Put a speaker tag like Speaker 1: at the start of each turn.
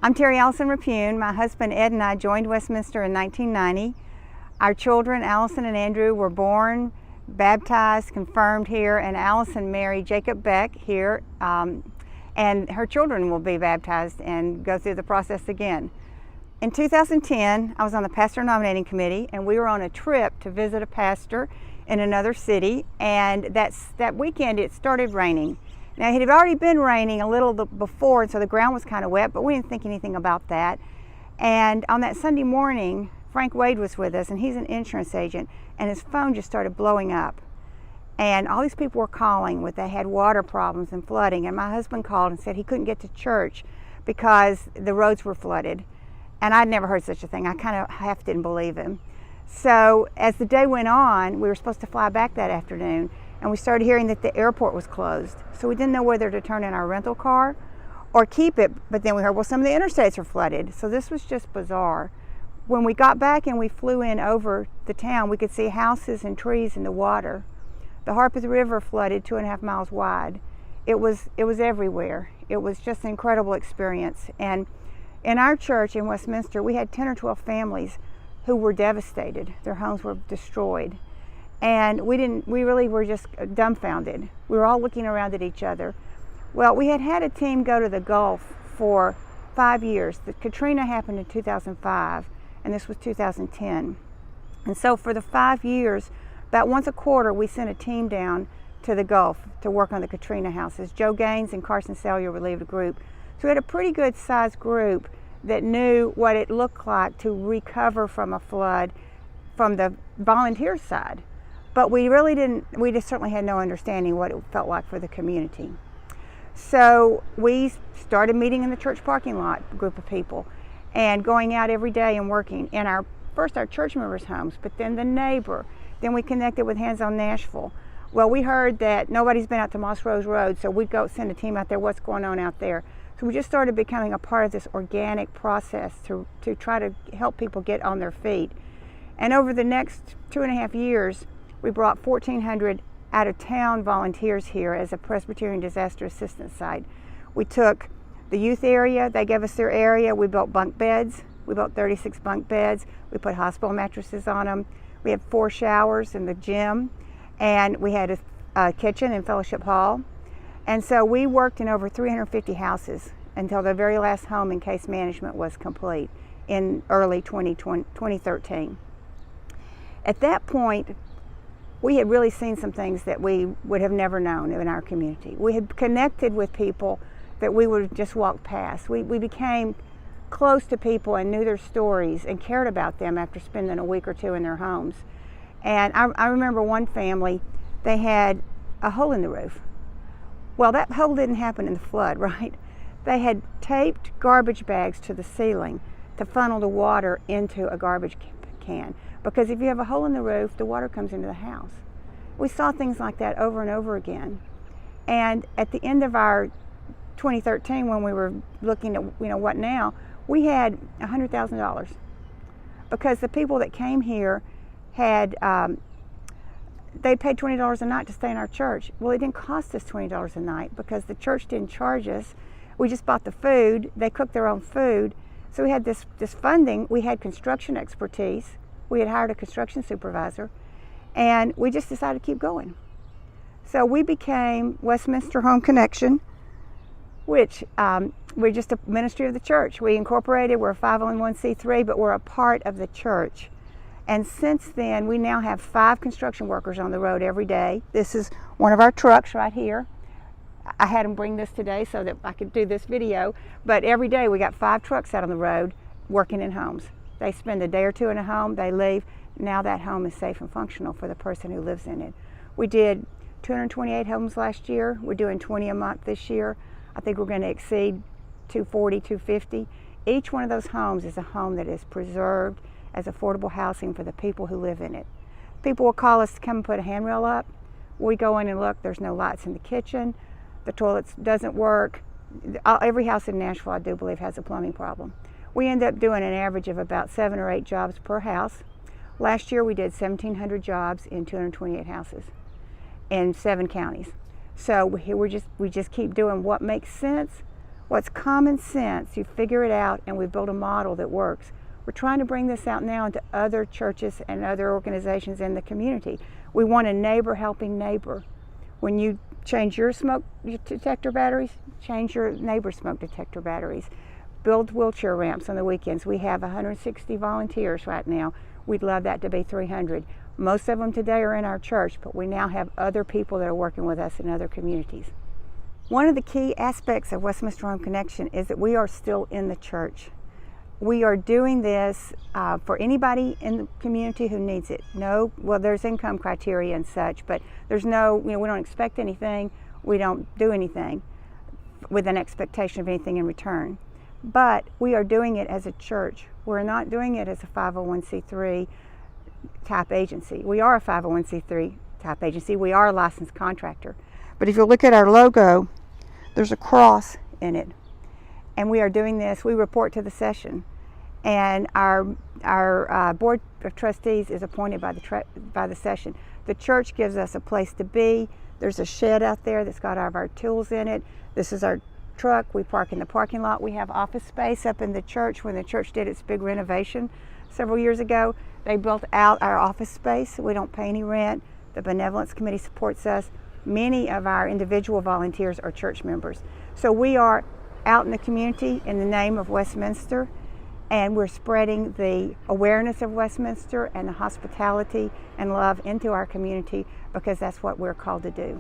Speaker 1: I'm Terry Allison Rappuhn. My husband Ed and I joined Westminster in 1990. Our children, Allison and Andrew, were born, baptized, confirmed here, and Allison married Jacob Beck here, and her children will be baptized and go through the process again. In 2010, I was on the pastor nominating committee, and we were on a trip to visit a pastor in another city, and that weekend it started raining. Now, it had already been raining a little before, so the ground was kind of wet, but we didn't think anything about that. And on that Sunday morning, Frank Wade was with us, and he's an insurance agent, and his phone just started blowing up. And all these people were calling they had water problems and flooding, and my husband called and said he couldn't get to church because the roads were flooded. And I'd never heard such a thing. I kind of half didn't believe him. So as the day went on, we were supposed to fly back that afternoon, and we started hearing that the airport was closed. So we didn't know whether to turn in our rental car or keep it, but then we heard, well, some of the interstates are flooded. So this was just bizarre. When we got back and we flew in over the town, we could see houses and trees in the water. The Harpeth River flooded 2.5 miles wide. It was everywhere. It was just an incredible experience. And in our church in Westminster, we had 10 or 12 families who were devastated. Their homes were destroyed. And we really were just dumbfounded. We were all looking around at each other. Well, we had a team go to the Gulf for 5 years. The Katrina happened in 2005, and this was 2010. And so for the 5 years, about once a quarter, we sent a team down to the Gulf to work on the Katrina houses. Joe Gaines and Carson Sellier would lead a group. So we had a pretty good sized group that knew what it looked like to recover from a flood from the volunteer side. But we just certainly had no understanding what it felt like for the community. So we started meeting in the church parking lot, a group of people, and going out every day and working in our church members' homes, but then the neighbor. Then we connected with Hands on Nashville. Well, we heard that nobody's been out to Moss Rose Road, so we'd go send a team out there, what's going on out there. So we just started becoming a part of this organic process to try to help people get on their feet. And over the next 2.5 years, we brought 1,400 out-of-town volunteers here as a Presbyterian disaster assistance site. We took the youth area, they gave us their area, we built bunk beds, we built 36 bunk beds, we put hospital mattresses on them, we had 4 showers in the gym, and we had a kitchen and fellowship hall. And so we worked in over 350 houses until the very last home in case management was complete in early 2013. At that point, we had really seen some things that we would have never known in our community. We had connected with people that we would have just walked past. We became close to people and knew their stories and cared about them after spending a week or two in their homes. And I remember one family, they had a hole in the roof. Well, that hole didn't happen in the flood, right? They had taped garbage bags to the ceiling to funnel the water into a garbage can. Because if you have a hole in the roof, the water comes into the house. We saw things like that over and over again. And at the end of our 2013, when we were looking at, what now, we had $100,000. Because the people that came here had, they paid $20 a night to stay in our church. Well, it didn't cost us $20 a night because the church didn't charge us. We just bought the food. They cooked their own food. So we had this funding. We had construction expertise. We had hired a construction supervisor, and we just decided to keep going. So we became Westminster Home Connection, which we're just a ministry of the church. We incorporated, we're a 501c3, but we're a part of the church. And since then, we now have 5 construction workers on the road every day. This is one of our trucks right here. I had them bring this today so that I could do this video, but every day we got 5 trucks out on the road working in homes. They spend a day or two in a home, they leave. Now that home is safe and functional for the person who lives in it. We did 228 homes last year. We're doing 20 a month this year. I think we're going to exceed 240, 250. Each one of those homes is a home that is preserved as affordable housing for the people who live in it. People will call us to come and put a handrail up. We go in and look, there's no lights in the kitchen. The toilets doesn't work. Every house in Nashville, I do believe, has a plumbing problem. We end up doing an average of about 7 or 8 jobs per house. Last year we did 1,700 jobs in 228 houses in 7 counties. So we just keep doing what makes sense What's common sense, you figure it out, and we build a model that works. We're trying to bring this out now into other churches and other organizations in the community. We want a neighbor helping neighbor. When you change your smoke detector batteries, change your neighbor's smoke detector batteries. Build wheelchair ramps on the weekends. We have 160 volunteers right now. We'd love that to be 300. Most of them today are in our church, but we now have other people that are working with us in other communities. One of the key aspects of Westminster Home Connection is that we are still in the church. We are doing this for anybody in the community who needs it. Well, there's income criteria and such, but there's no, we don't expect anything. We don't do anything with an expectation of anything in return. But we are doing it as a church. We're not doing it as a 501c3 type agency. We are a 501c3 type agency. We are a licensed contractor. But if you look at our logo, there's a cross in it. And we are doing this, we report to the session. And our board of trustees is appointed by the session. The church gives us a place to be. There's a shed out there that's got all of our tools in it. This is our truck. We park in the parking lot. We have office space up in the church. When the church did its big renovation several years ago, they built out our office space. We don't pay any rent. The benevolence committee supports us. Many of our individual volunteers are church members. So we are out in the community in the name of Westminster, and we're spreading the awareness of Westminster and the hospitality and love into our community because that's what we're called to do.